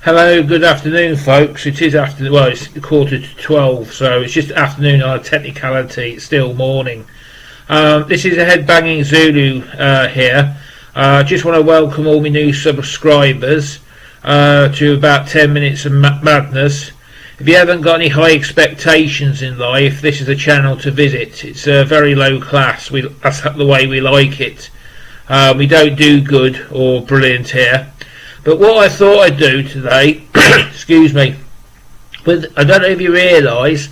Hello, good afternoon, folks. It is afternoon. Well, it's 11:45, so it's just afternoon on a technicality. It's still morning. This is a headbanging Zulu here. Just want to welcome all my new subscribers to about 10 minutes of madness. If you haven't got any high expectations in life, this is a channel to visit. It's very low class. That's the way we like it. We don't do good or brilliant here. But what I thought I'd do today, excuse me, I don't know if you realise,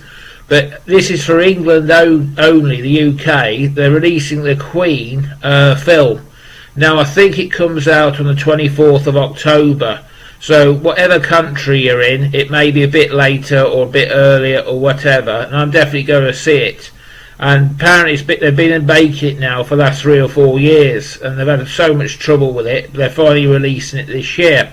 but this is for England only, the UK. They're releasing the Queen film. Now I think it comes out on the 24th of October. So whatever country you're in, it may be a bit later or a bit earlier or whatever. And I'm definitely going to see it. And apparently they've been in making it now for the last 3 or 4 years, and they've had so much trouble with it. They're finally releasing it this year.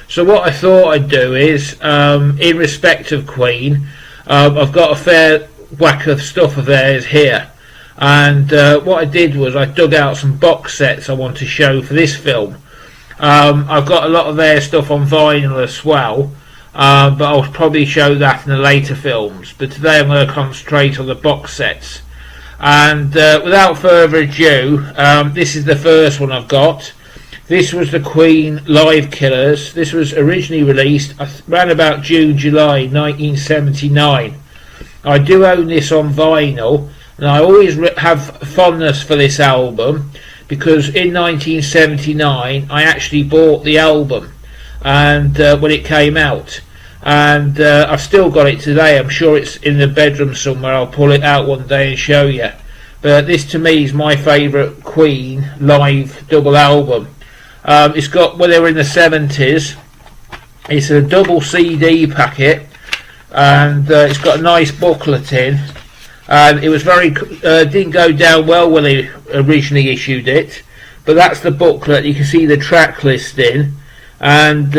So what I thought I'd do is, in respect of Queen, I've got a fair whack of stuff of theirs here, and what I did was I dug out some box sets I want to show for this film. I've got a lot of their stuff on vinyl as well, but I'll probably show that in the later films. But today I'm going to concentrate on the box sets. And without further ado, this is the first one I've got. This was the Queen Live Killers. This was originally released around about June, July 1979. I do own this on vinyl, and I always have fondness for this album because in 1979 I actually bought the album and when it came out. And I've still got it today. I'm sure it's in the bedroom somewhere. I'll pull it out one day and show you. But this to me is my favourite Queen live double album. It's got, well, they were in the 70s. It's a double CD packet, and it's got a nice booklet in. And it was didn't go down well when they originally issued it. But that's the booklet. You can see the track listing, and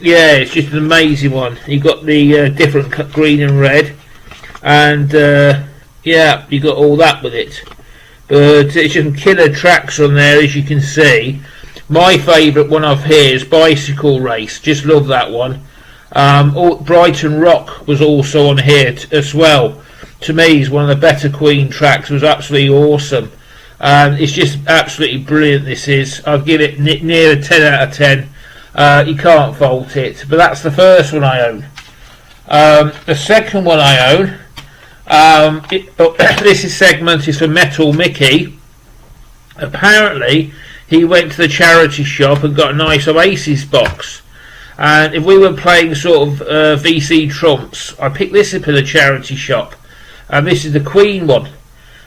yeah, it's just an amazing one. You've got the different green and red, and yeah, you got all that with it. But it's some killer tracks on there, as you can see. My favourite one off here is Bicycle Race. Just love that one. Brighton Rock was also on here as well. To me, is one of the better Queen tracks. It was absolutely awesome. It's just absolutely brilliant. This is. I'll give it near a 10 out of 10. You can't fault it. But that's the first one I own. The second one I own, this segment is for Metal Mickey. Apparently he went to the charity shop and got a nice Oasis box, and if we were playing sort of VC trumps, I picked this up at the charity shop, and this is the Queen one.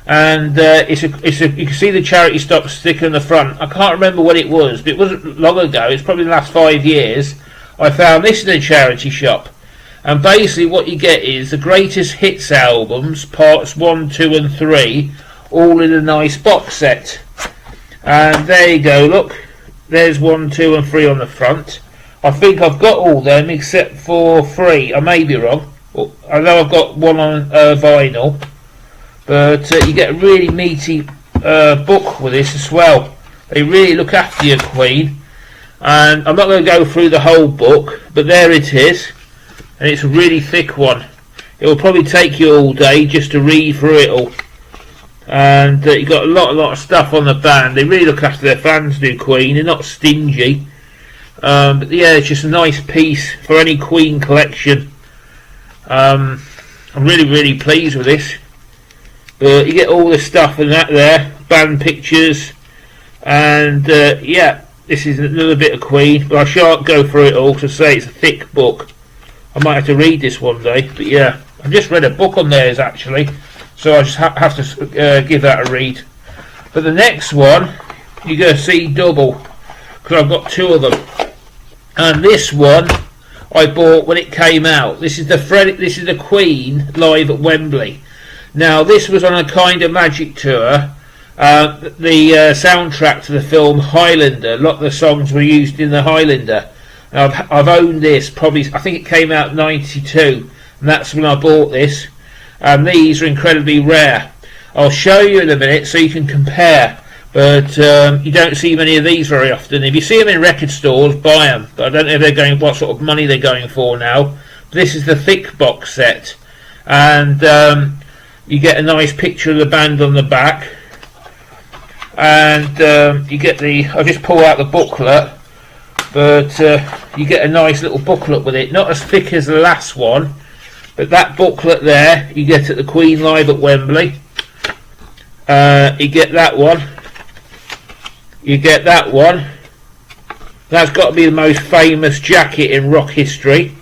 And you can see the charity stop sticker on the front. I can't remember what it was, but it wasn't long ago. It's probably the last 5 years. I found this in a charity shop, and basically what you get is the greatest hits albums, parts 1, 2 and 3, all in a nice box set. And there you go, look, there's 1, 2 and 3 on the front. I think I've got all them except for 3. I may be wrong. I know I've got one on vinyl. But you get a really meaty book with this as well. They really look after your Queen. And I'm not going to go through the whole book, but there it is. And it's a really thick one. It will probably take you all day just to read through it all. And you've got a lot of stuff on the band. They really look after their fans, do Queen. They're not stingy. But yeah, it's just a nice piece for any Queen collection. I'm really pleased with this. But you get all the stuff and that there, band pictures, and yeah, this is another bit of Queen, but I shan't go through it all to say it's a thick book. I might have to read this one day, but yeah, I've just read a book on theirs actually, so I just have to give that a read. But the next one, you're going to see double, because I've got 2 of them, and this one I bought when it came out. This is the Queen live at Wembley. Now this was on a Kind of Magic tour. The soundtrack to the film Highlander. A lot of the songs were used in the Highlander. Now, I've owned this probably. I think it came out in '92, and that's when I bought this. And these are incredibly rare. I'll show you in a minute so you can compare. but you don't see many of these very often. If you see them in record stores, buy them, but I don't know if they're going, what sort of money they're going for now. This is the thick box set, and you get a nice picture of the band on the back, and you get the, I'll just pull out the booklet, but you get a nice little booklet with it, not as thick as the last one, but that booklet there you get at the Queen Live at Wembley. You get that one, you get that one. That's got to be the most famous jacket in rock history.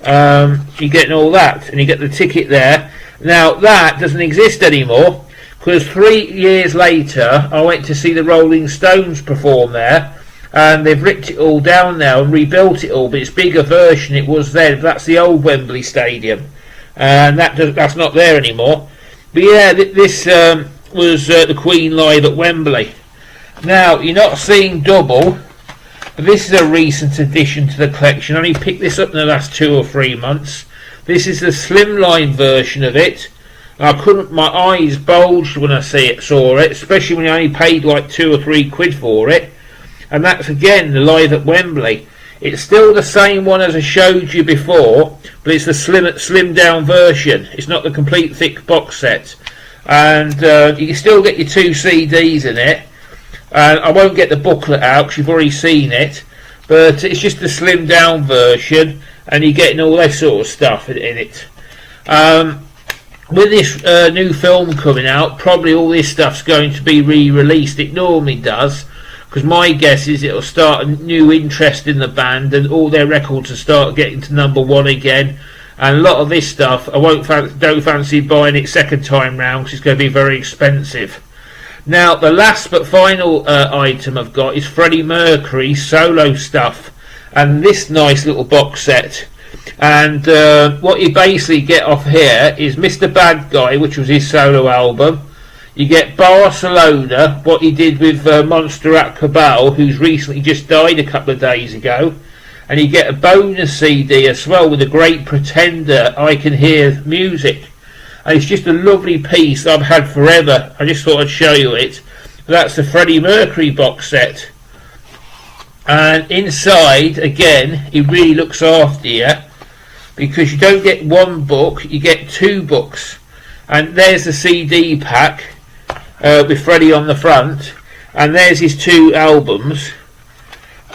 You're getting all that, and you get the ticket there. Now that doesn't exist anymore, because 3 years later I went to see the Rolling Stones perform there, and they've ripped it all down now and rebuilt it all, but it's a bigger version it was then. That's the old Wembley Stadium, and that's not there anymore. But yeah, this was the Queen Live at Wembley. Now you're not seeing double, but this is a recent addition to the collection. I only picked this up in the last 2 or 3 months. This is the slimline version of it. My eyes bulged when I saw it, especially when I only paid like 2 or 3 quid for it. And that's again the Live at Wembley. It's still the same one as I showed you before, but it's the slim down version. It's not the complete thick box set. And you can still get your 2 CDs in it. And I won't get the booklet out because you've already seen it, but it's just the slim down version, and you're getting all that sort of stuff in it. With this new film coming out, probably all this stuff's going to be re-released. It normally does, because my guess is it'll start a new interest in the band, and all their records will start getting to #1 again. And a lot of this stuff I don't fancy buying it second time round, because it's going to be very expensive. Now the last but final item I've got is Freddie Mercury solo stuff, and this nice little box set. And what you basically get off here is Mr. Bad Guy, which was his solo album. You get Barcelona, what he did with Montserrat Cabal, who's recently just died a couple of days ago. And you get a bonus CD as well with The Great Pretender, I Can Hear Music. And it's just a lovely piece I've had forever. I just thought I'd show you it. That's the Freddie Mercury box set. And inside, again, he really looks after you, because you don't get 1 book, you get 2 books. And there's the CD pack with Freddie on the front, and there's his 2 albums.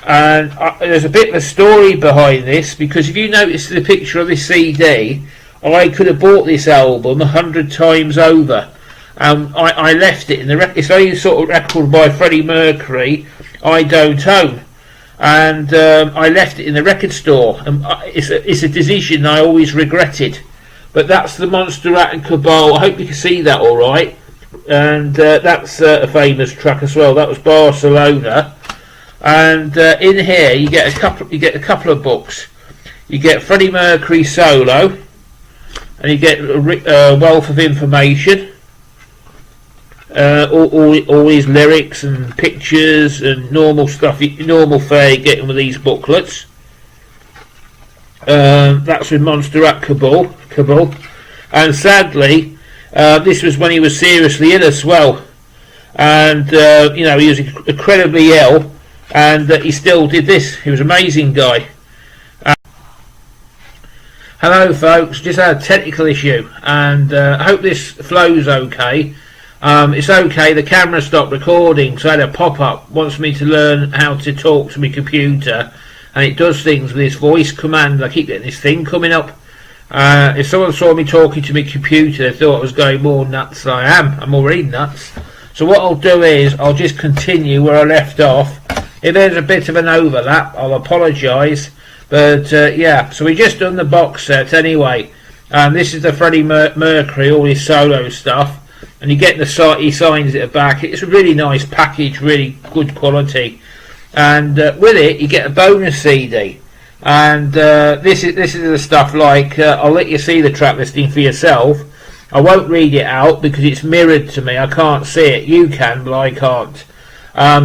And there's a bit of a story behind this, because if you notice the picture of this CD, I could have bought this album 100 times over. I left it in the record. It's only sort of record by Freddie Mercury I don't own, and I left it in the record store. And it's a decision I always regretted. But that's the Montserrat and Cabal. I hope you can see that all right. And that's a famous track as well. That was Barcelona. And in here you get a couple of books. You get Freddie Mercury solo, and you get a wealth of information, all his lyrics and pictures and normal stuff, normal fare you get with these booklets. That's with Montserrat Cabal, and sadly this was when he was seriously ill as well, and he was incredibly ill, and he still did this. He was an amazing guy. Hello folks, just had a technical issue, and I hope this flows okay. It's okay, the camera stopped recording, so I had a pop-up, wants me to learn how to talk to my computer, and it does things with this voice command. I keep getting this thing coming up. If someone saw me talking to my computer, they thought I was going more nuts than I am. I'm already nuts. So what I'll do is, I'll just continue where I left off. If there's a bit of an overlap, I'll apologise. But yeah, so we just done the box set anyway. This is the Freddie Mercury, all his solo stuff, and you get he signs it back. It's a really nice package, really good quality, and with it you get a bonus CD. And this is the stuff like I'll let you see the track listing for yourself. I won't read it out because it's mirrored to me. I can't see it. You can, but I can't.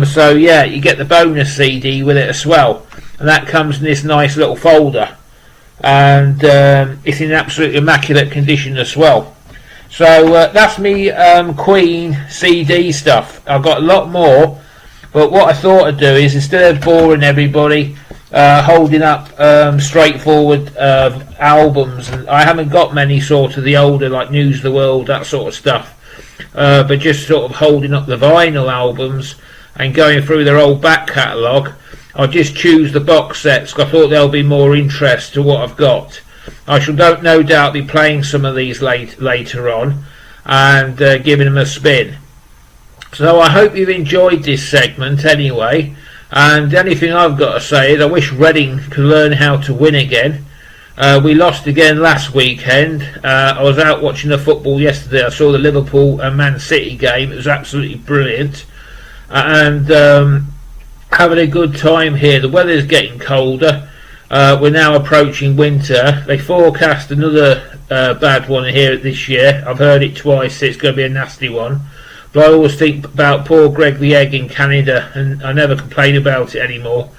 So yeah, you get the bonus CD with it as well. And that comes in this nice little folder, and it's in absolutely immaculate condition as well. So that's me Queen CD stuff. I've got a lot more, but what I thought I'd do is, instead of boring everybody, holding up straightforward albums, and I haven't got many sort of the older, like News of the World, that sort of stuff, but just sort of holding up the vinyl albums and going through their old back catalogue. I'll just choose the box sets, 'cause I thought there'll be more interest to what I've got. I shall no doubt be playing some of these later on and giving them a spin. So I hope you've enjoyed this segment anyway, and the only thing I've got to say is I wish Reading could learn how to win again. We lost again last weekend. I was out watching the football yesterday. I saw the Liverpool and Man City game. It was absolutely brilliant, and having a good time here. The weather's getting colder. We're now approaching winter. They forecast another bad one here this year. I've heard it twice. It's going to be a nasty one. But I always think about poor Greg the Egg in Canada, and I never complain about it anymore.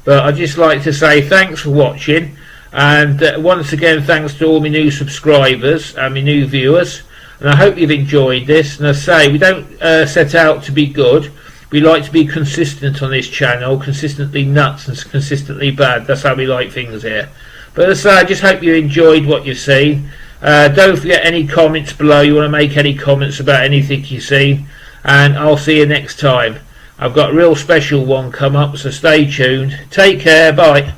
But I'd just like to say thanks for watching, and once again thanks to all my new subscribers and my new viewers. And I hope you've enjoyed this. And I say, we don't set out to be good. We like to be consistent on this channel, consistently nuts and consistently bad. That's how we like things here. But as I say, I just hope you enjoyed what you've seen. Don't forget any comments below. You want to make any comments about anything you've seen, and I'll see you next time. I've got a real special one come up, so stay tuned. Take care, bye.